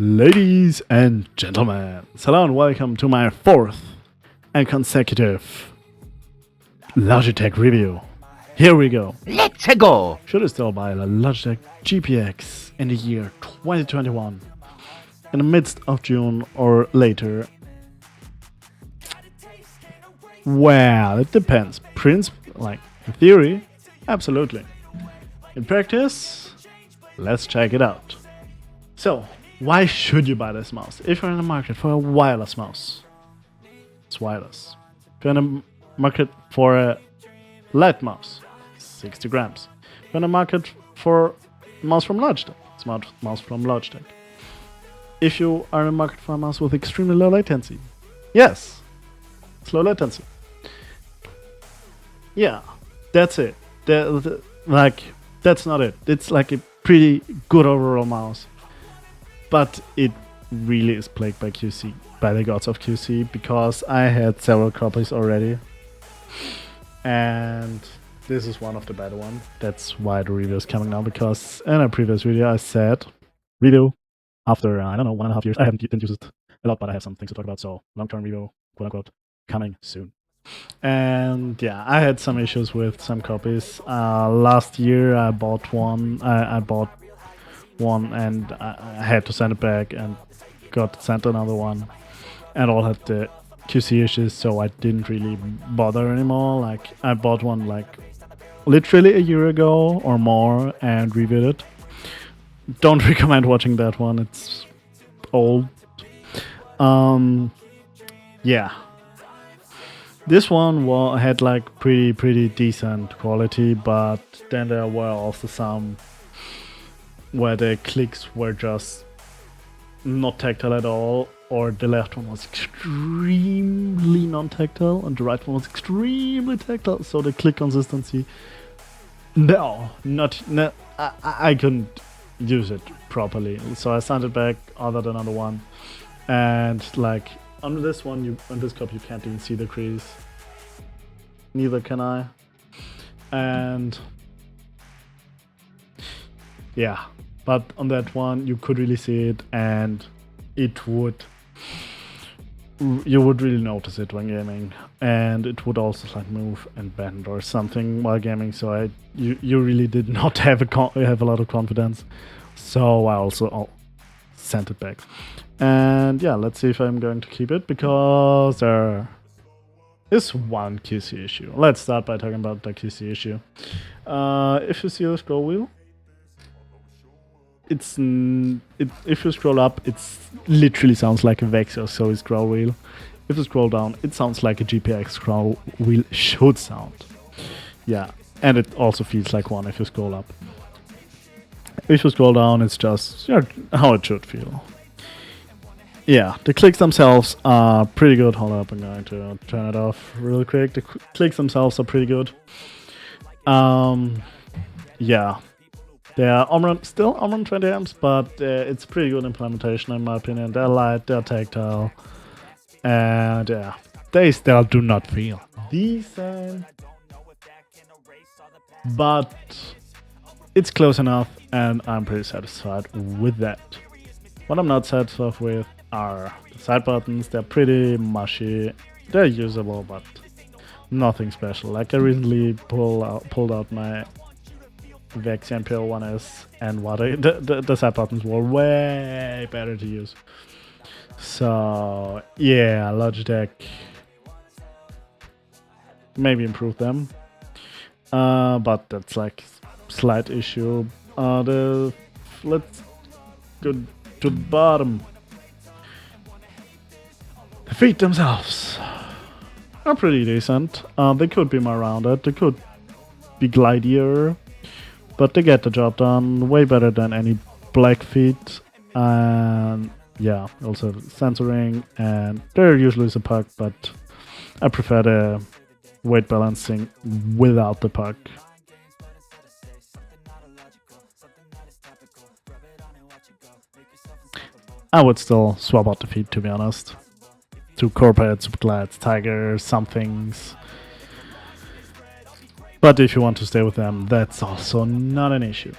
Ladies and gentlemen, hello and welcome to my fourth and consecutive Logitech review. Here we go. Let's go! Should I still buy a Logitech GPX in the year 2021? In the midst of June or later? Well, it depends. In theory, absolutely. In practice, let's check it out. So, why should you buy this mouse? If you're in the market for a wireless mouse, it's wireless. If you're in the market for a light mouse, 60 grams. If you're in the market for a mouse from Logitech, it's a mouse from Logitech. If you are in the market for a mouse with extremely low latency, yes, it's low latency. Yeah, that's it. That's not it. It's like a pretty good overall mouse. But it really is plagued by QC, by the gods of QC, because I had several copies already. And this is one of the better ones. That's why the review is coming now, because in a previous video I said, review after, 1.5 years. I didn't use it a lot, but I have some things to talk about, so long-term review, quote-unquote, coming soon. And yeah, I had some issues with some copies. Last year I bought one. I bought one and I had to send it back and got sent another one, and all had the QC issues, so I didn't really bother anymore. Like, I bought one like literally a year ago or more and reviewed it. Don't recommend watching that one, it's old. Yeah, this one had like pretty decent quality, but then there were also some where the clicks were just not tactile at all, or the left one was extremely non-tactile and the right one was extremely tactile, so the click consistency, I couldn't use it properly, so I sent it back other than on the one. And like on this one, on this cup you can't even see the crease, neither can I. And yeah, but on that one you could really see it, and you would really notice it when gaming, and it would also like move and bend or something while gaming. So you really did not have a lot of confidence. So I also sent it back. And yeah, let's see if I'm going to keep it, because there is one QC issue. Let's start by talking about the QC issue. If you see the scroll wheel, if you scroll up, it literally sounds like a Vex or so scroll wheel. If you scroll down, it sounds like a GPX scroll wheel should sound. Yeah, and it also feels like one if you scroll up. If you scroll down, it's just how it should feel. Yeah, the clicks themselves are pretty good. Hold up, I'm going to turn it off real quick. The clicks themselves are pretty good. Yeah. They are still Omron 20 amps, but it's pretty good implementation in my opinion. They're light, they're tactile, and yeah, they still do not feel decent, but it's close enough, and I'm pretty satisfied with that. What I'm not satisfied with are the side buttons. They're pretty mushy. They're usable, but nothing special. Like, I recently pulled out my Vex NPO 1S, and the side buttons were way better to use. So yeah, Logitech maybe improve them, but that's like slight issue. Let's go to the bottom. The feet themselves are pretty decent. They could be more rounded, they could be glidier, but they get the job done way better than any black feet. And yeah, also censoring, and there usually is a puck, but I prefer the weight balancing without the puck. I would still swap out the feet, to be honest, to Corporate, Superlight, Tiger, some things. But if you want to stay with them, that's also not an issue.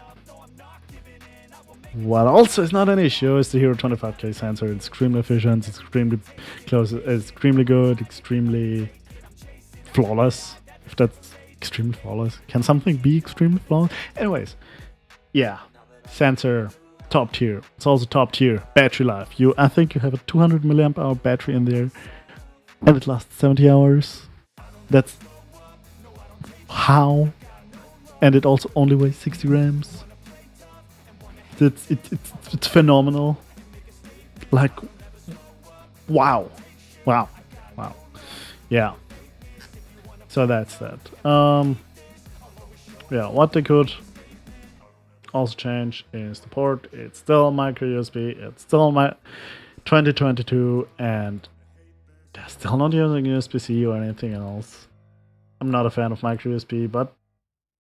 What also is not an issue is the Hero 25K sensor. It's extremely efficient, it's extremely close, it's extremely good, extremely flawless. If that's extremely flawless. Can something be extremely flawless? Anyways, yeah. Sensor, top tier. It's also top tier. Battery life. I think you have a 200 milliamp hour battery in there, and it lasts 70 hours. That's how. And it also only weighs 60 grams. It's phenomenal. Like, wow. Yeah. So that's that. Yeah, what they could also change is the port. It's still micro USB. It's still my 2022, and they're still not using USB-C or anything else. I'm not a fan of micro USB, but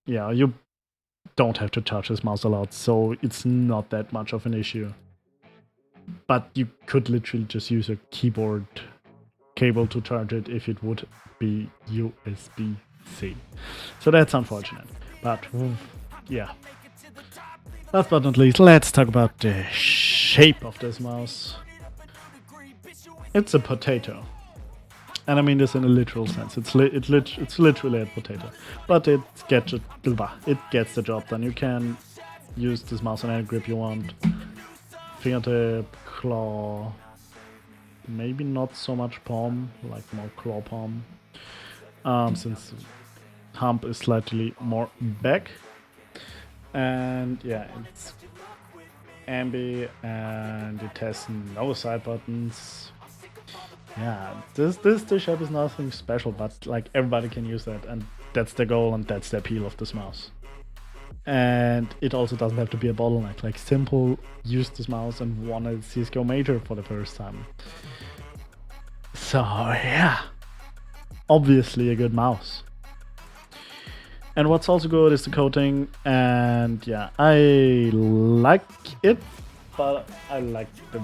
yeah, you don't have to touch this mouse a lot, so it's not that much of an issue. But you could literally just use a keyboard cable to charge it if it would be USB-C. So that's unfortunate. But yeah. Last but not least, let's talk about the shape of this mouse. It's a potato. And I mean this in a literal sense. It's literally a potato. But it gets the job done. You can use this mouse on any grip you want. Fingertip, claw, maybe not so much palm, like more claw palm. Since hump is slightly more back. And yeah, it's ambi, and it has no side buttons. Yeah, this shape is nothing special, but like everybody can use that, and that's the goal, and that's the appeal of this mouse. And it also doesn't have to be a bottleneck. Like Simple used this mouse and won a CSGO major for the first time. So yeah, obviously a good mouse. And what's also good is the coating, and yeah, I like it, but I like the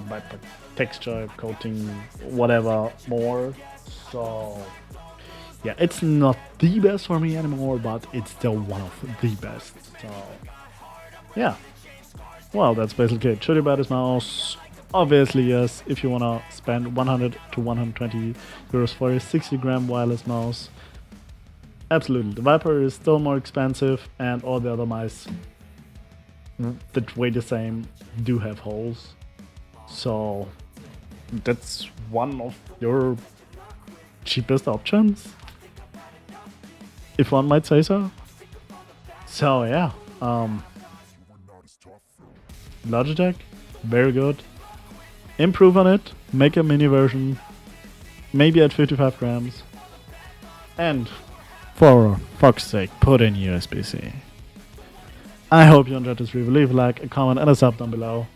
texture, coating, whatever more. So yeah, it's not the best for me anymore, but it's still one of the best. So yeah, well, that's basically it. Should you buy this mouse? Obviously yes, if you wanna spend 100 to 120 euros for a 60-gram wireless mouse. Absolutely, the Viper is still more expensive, and all the other mice that weigh the same do have holes. So that's one of your cheapest options, if one might say so. So yeah, Logitech, very good. Improve on it, make a mini version, maybe at 55 grams, and for fuck's sake, put in USB-C. I hope you enjoyed this review. Leave a like, a comment, and a sub down below.